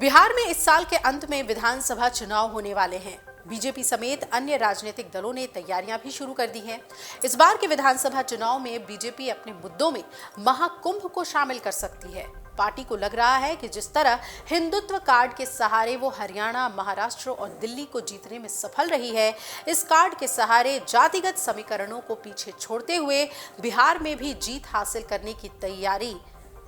बिहार में इस साल के अंत में विधानसभा चुनाव होने वाले हैं। बीजेपी समेत अन्य राजनीतिक दलों ने तैयारियां भी शुरू कर दी हैं। इस बार के विधानसभा चुनाव में बीजेपी अपने मुद्दों में महाकुंभ को शामिल कर सकती है। पार्टी को लग रहा है कि जिस तरह हिंदुत्व कार्ड के सहारे वो हरियाणा, महाराष्ट्र और दिल्ली को जीतने में सफल रही है, इस कार्ड के सहारे जातिगत समीकरणों को पीछे छोड़ते हुए बिहार में भी जीत हासिल करने की तैयारी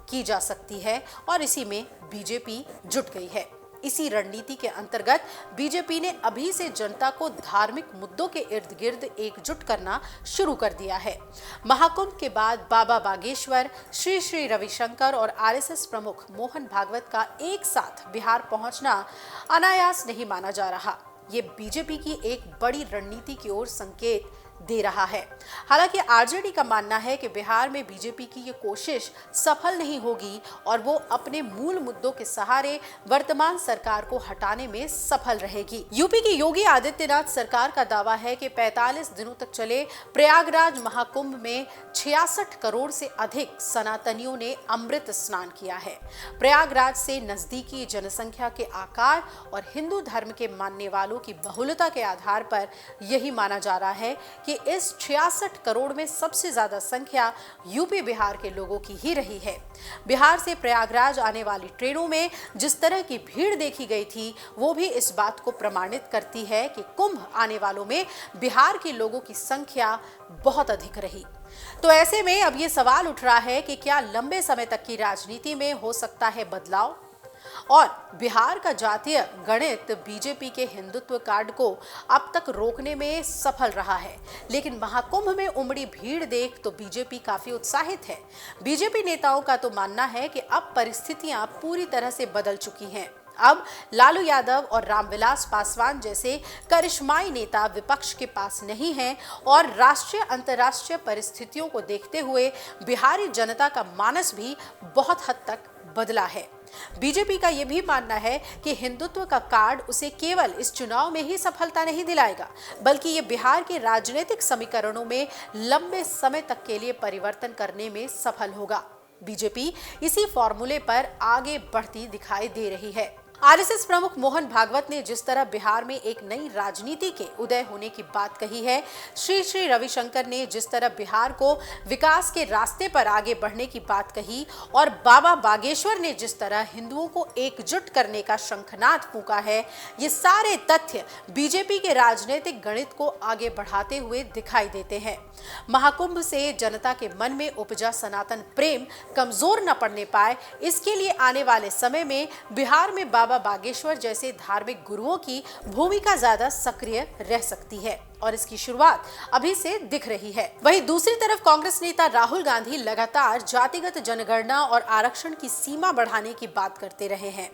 की जा सकती है और इसी में बीजेपी जुट गई है। इसी रणनीति के अंतर्गत बीजेपी ने अभी से जनता को धार्मिक मुद्दों के इर्द गिर्द एकजुट करना शुरू कर दिया है। महाकुंभ के बाद बाबा बागेश्वर, श्री श्री रविशंकर और आरएसएस प्रमुख मोहन भागवत का एक साथ बिहार पहुंचना अनायास नहीं माना जा रहा। ये बीजेपी की एक बड़ी रणनीति की ओर संकेत दे रहा है। हालांकि आरजेडी का मानना है कि बिहार में बीजेपी की ये कोशिश सफल नहीं होगी और वो अपने मूल मुद्दों के सहारे वर्तमान सरकार को हटाने में सफल रहेगी। यूपी की योगी आदित्यनाथ सरकार का दावा है कि 45 दिनों तक चले प्रयागराज महाकुंभ में 66 करोड़ से अधिक सनातनियों ने अमृत स्नान किया है। प्रयागराज से नजदीकी, जनसंख्या के आकार और हिंदू धर्म के मानने वालों की बहुलता के आधार पर यही माना जा रहा है कि इस 66 करोड़ में सबसे ज्यादा संख्या यूपी बिहार के लोगों की ही रही है। बिहार से प्रयागराज आने वाली ट्रेनों में जिस तरह की भीड़ देखी गई थी, वो भी इस बात को प्रमाणित करती है कि कुंभ आने वालों में बिहार के लोगों की संख्या बहुत अधिक रही। तो ऐसे में अब ये सवाल उठ रहा है कि क्या लंबे समय तक की राजनीति में हो सकता है बदलाव और बिहार का जातीय गणित बीजेपी के हिंदुत्व कार्ड को अब तक रोकने में सफल रहा है। लेकिन महाकुंभ में उमड़ी भीड़ देख तो बीजेपी काफी उत्साहित है। बीजेपी नेताओं का तो मानना है कि अब परिस्थितियां पूरी तरह से बदल चुकी हैं। अब लालू यादव और रामविलास पासवान जैसे करिश्माई नेता विपक्ष के पास नहीं हैं और राष्ट्रीय अंतर्राष्ट्रीय परिस्थितियों को देखते हुए बिहारी जनता का मानस भी बहुत हद तक बदला है। बीजेपी का यह भी मानना है कि हिंदुत्व का कार्ड उसे केवल इस चुनाव में ही सफलता नहीं दिलाएगा, बल्कि ये बिहार के राजनीतिक समीकरणों में लंबे समय तक के लिए परिवर्तन करने में सफल होगा। बीजेपी इसी फॉर्मूले पर आगे बढ़ती दिखाई दे रही है। आरएसएस प्रमुख मोहन भागवत ने जिस तरह बिहार में एक नई राजनीति के उदय होने की बात कही है, श्री श्री रविशंकर ने जिस तरह बिहार को विकास के रास्ते पर आगे बढ़ने की बात कही और बाबा बागेश्वर ने जिस तरह हिंदुओं को एकजुट करने का शंखनाद फूंका है, ये सारे तथ्य बीजेपी के राजनीतिक गणित को आगे बढ़ाते हुए दिखाई देते हैं। महाकुंभ से जनता के मन में उपजा सनातन प्रेम कमजोर न पड़ने पाए, इसके लिए आने वाले समय में बिहार में बाबा बागेश्वर जैसे धार्मिक गुरुओं की भूमिका ज्यादा सक्रिय रह सकती है और इसकी शुरुआत अभी से दिख रही है। वहीं दूसरी तरफ कांग्रेस नेता राहुल गांधी लगातार जातिगत जनगणना और आरक्षण की सीमा बढ़ाने की बात करते रहे हैं।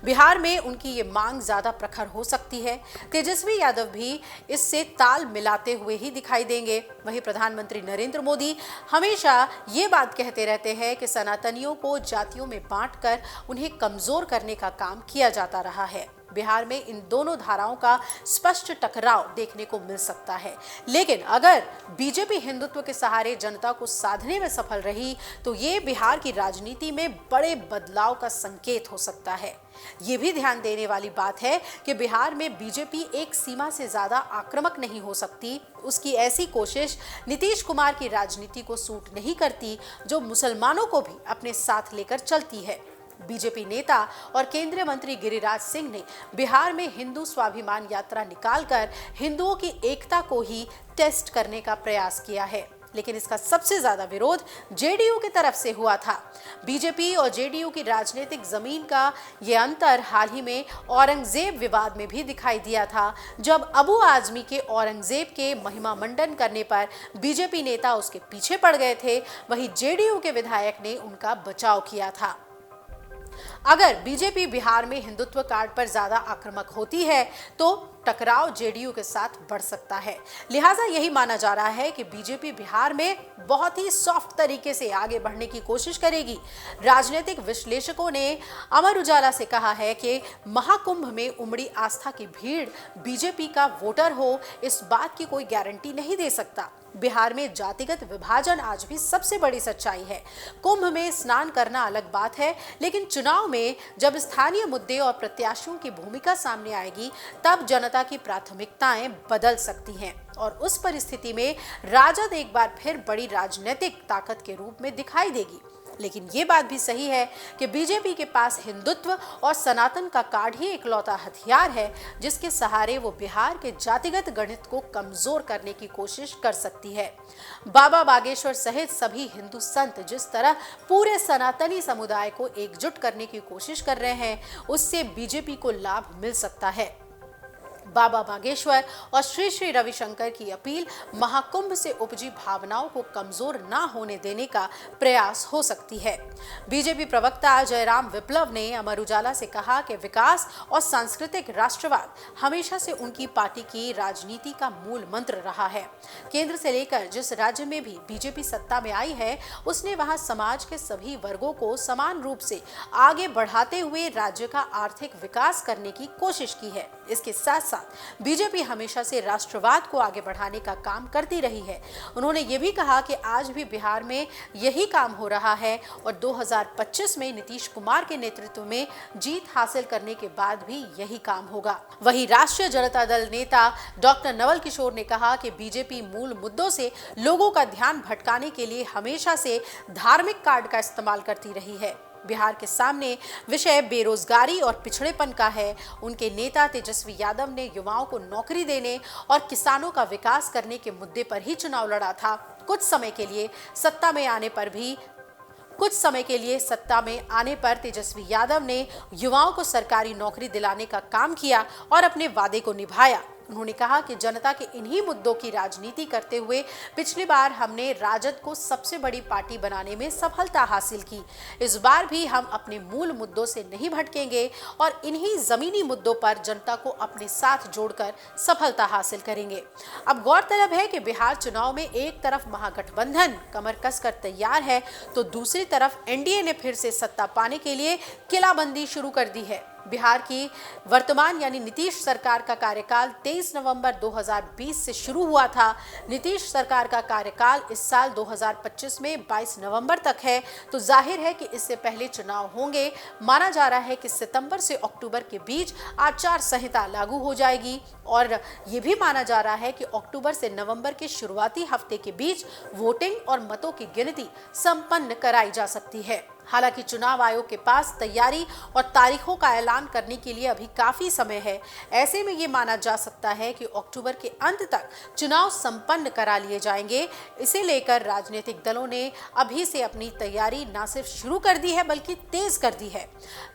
बिहार में उनकी ये मांग ज्यादा प्रखर हो सकती है। तेजस्वी यादव भी इससे ताल मिलाते हुए ही दिखाई देंगे। वहीं प्रधानमंत्री नरेंद्र मोदी हमेशा ये बात कहते रहते हैं कि सनातनियों को जातियों में बांटकर उन्हें कमजोर करने का काम किया जाता रहा है। बिहार में इन दोनों धाराओं का स्पष्ट टकराव देखने को मिल सकता है। लेकिन अगर बीजेपी हिंदुत्व के सहारे जनता को साधने में सफल रही तो ये बिहार की राजनीति में बड़े बदलाव का संकेत हो सकता है। ये भी ध्यान देने वाली बात है कि बिहार में बीजेपी एक सीमा से ज्यादा आक्रामक नहीं हो सकती। उसकी ऐसी कोशिश नीतीश कुमार की राजनीति को सूट नहीं करती, जो मुसलमानों को भी अपने साथ लेकर चलती है। बीजेपी नेता और केंद्रीय मंत्री गिरिराज सिंह ने बिहार में हिंदू स्वाभिमान यात्रा निकालकर हिंदुओं की एकता को ही टेस्ट करने का प्रयास किया है, लेकिन इसका सबसे ज्यादा विरोध जेडीयू की तरफ से हुआ था। बीजेपी और जेडीयू की राजनीतिक जमीन का ये अंतर हाल ही में औरंगजेब विवाद में भी दिखाई दिया था, जब अबू आजमी के औरंगजेब के महिमा मंडन करने पर बीजेपी नेता उसके पीछे पड़ गए थे, वहीं जेडीयू के विधायक ने उनका बचाव किया था। अगर बीजेपी बिहार में हिंदुत्व कार्ड पर ज्यादा आक्रामक होती है तो टकराव जेडीयू के साथ बढ़ सकता है। लिहाजा यही माना जा रहा है कि बीजेपी बिहार में बहुत ही सॉफ्ट तरीके से आगे बढ़ने की कोशिश करेगी। राजनीतिक विश्लेषकों ने अमर उजाला से कहा है कि महाकुंभ में उमड़ी आस्था की भीड़ बीजेपी का वोटर हो, इस बात की कोई गारंटी नहीं दे सकता। बिहार में जातिगत विभाजन आज भी सबसे बड़ी सच्चाई है। कुंभ में स्नान करना अलग बात है, लेकिन चुनाव में जब स्थानीय मुद्दे और प्रत्याशियों की भूमिका सामने आएगी, तब जनता की प्राथमिकताएं बदल सकती हैं और उस परिस्थिति में राजद एक बार फिर बड़ी राजनीतिक ताकत के रूप में दिखाई देगी। लेकिन ये बात भी सही है कि बीजेपी के पास हिंदुत्व और सनातन का कार्ड ही इकलौता हथियार है जिसके सहारे वो बिहार के जातिगत गणित को कमजोर करने की कोशिश कर सकती है। बाबा बागेश्वर सहित सभी हिंदू संत जिस तरह पूरे सनातनी समुदाय को एकजुट करने की कोशिश कर रहे हैं, उससे बीजेपी को लाभ मिल सकता है। बाबा बागेश्वर और श्री श्री रविशंकर की अपील महाकुंभ से उपजी भावनाओं को कमजोर ना होने देने का प्रयास हो सकती है। बीजेपी प्रवक्ता जयराम विप्लव ने अमर उजाला से कहा कि विकास और सांस्कृतिक राष्ट्रवाद हमेशा से उनकी पार्टी की राजनीति का मूल मंत्र रहा है। केंद्र से लेकर जिस राज्य में भी बीजेपी सत्ता में आई है, उसने वहां समाज के सभी वर्गों को समान रूप से आगे बढ़ाते हुए राज्य का आर्थिक विकास करने की कोशिश की है। इसके साथ साथ बीजेपी हमेशा से राष्ट्रवाद को आगे बढ़ाने का काम करती रही है। उन्होंने ये भी कहा कि आज भी बिहार में यही काम हो रहा है और 2025 में नीतीश कुमार के नेतृत्व में जीत हासिल करने के बाद भी यही काम होगा। वहीं राष्ट्रीय जनता दल नेता डॉक्टर नवल किशोर ने कहा कि बीजेपी मूल मुद्दों से लोगों का ध्यान भटकाने के लिए हमेशा से धार्मिक कार्ड का इस्तेमाल करती रही है। बिहार के सामने विषय बेरोजगारी और पिछड़ेपन का है। उनके नेता तेजस्वी यादव ने युवाओं को नौकरी देने और किसानों का विकास करने के मुद्दे पर ही चुनाव लड़ा था। कुछ समय के लिए सत्ता में आने पर तेजस्वी यादव ने युवाओं को सरकारी नौकरी दिलाने का काम किया और अपने वादे को निभाया। उन्होंने कहा कि जनता के इन्हीं मुद्दों की राजनीति करते हुए पिछली बार हमने राजद को सबसे बड़ी पार्टी बनाने में सफलता हासिल की। इस बार भी हम अपने मूल मुद्दों से नहीं भटकेंगे और इन्हीं जमीनी मुद्दों पर जनता को अपने साथ जोड़कर सफलता हासिल करेंगे। अब गौरतलब है कि बिहार चुनाव में एक तरफ महागठबंधन कमर कसकर तैयार है, तो दूसरी तरफ एनडीए ने फिर से सत्ता पाने के लिए किलाबंदी शुरू कर दी है। बिहार की वर्तमान यानी नीतीश सरकार का कार्यकाल 23 नवंबर 2020 से शुरू हुआ था। नीतीश सरकार का कार्यकाल इस साल 2025 में 22 नवंबर तक है, तो जाहिर है कि इससे पहले चुनाव होंगे। माना जा रहा है कि सितंबर से अक्टूबर के बीच आचार संहिता लागू हो जाएगी और ये भी माना जा रहा है कि अक्टूबर से नवंबर के शुरुआती हफ्ते के बीच वोटिंग और मतों की गिनती संपन्न कराई जा सकती है। हालांकि चुनाव आयोग के पास तैयारी और तारीखों का ऐलान करने के लिए अभी काफी समय है। ऐसे में ये माना जा सकता है कि अक्टूबर के अंत तक चुनाव संपन्न करा लिए जाएंगे। इसे लेकर राजनीतिक दलों ने अभी से अपनी तैयारी न सिर्फ शुरू कर दी है बल्कि तेज कर दी है।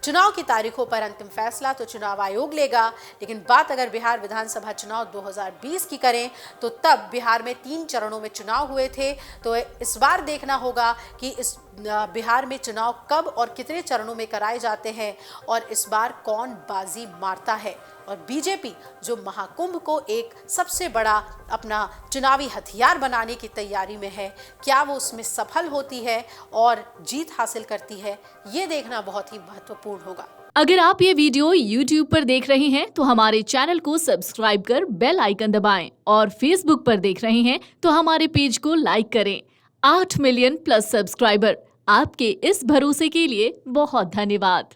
चुनाव की तारीखों पर अंतिम फैसला तो चुनाव आयोग लेगा, लेकिन बात अगर बिहार विधानसभा चुनाव 2020 की करें तो तब बिहार में 3 चरणों में चुनाव हुए थे। तो इस बार देखना होगा कि इस बिहार में चुनाव कब और कितने चरणों में कराए जाते हैं और इस बार कौन बाजी मारता है। और बीजेपी जो महाकुंभ को एक सबसे बड़ा अपना चुनावी हथियार बनाने की तैयारी में है, क्या वो उसमें सफल होती है और जीत हासिल करती है, ये देखना बहुत ही महत्वपूर्ण होगा। अगर आप ये वीडियो YouTube पर देख रहे हैं तो हमारे चैनल को सब्सक्राइब कर बेल आइकन दबाएं और Facebook पर देख रहे हैं तो हमारे पेज को लाइक करें। 8 मिलियन प्लस सब्सक्राइबर, आपके इस भरोसे के लिए बहुत धन्यवाद।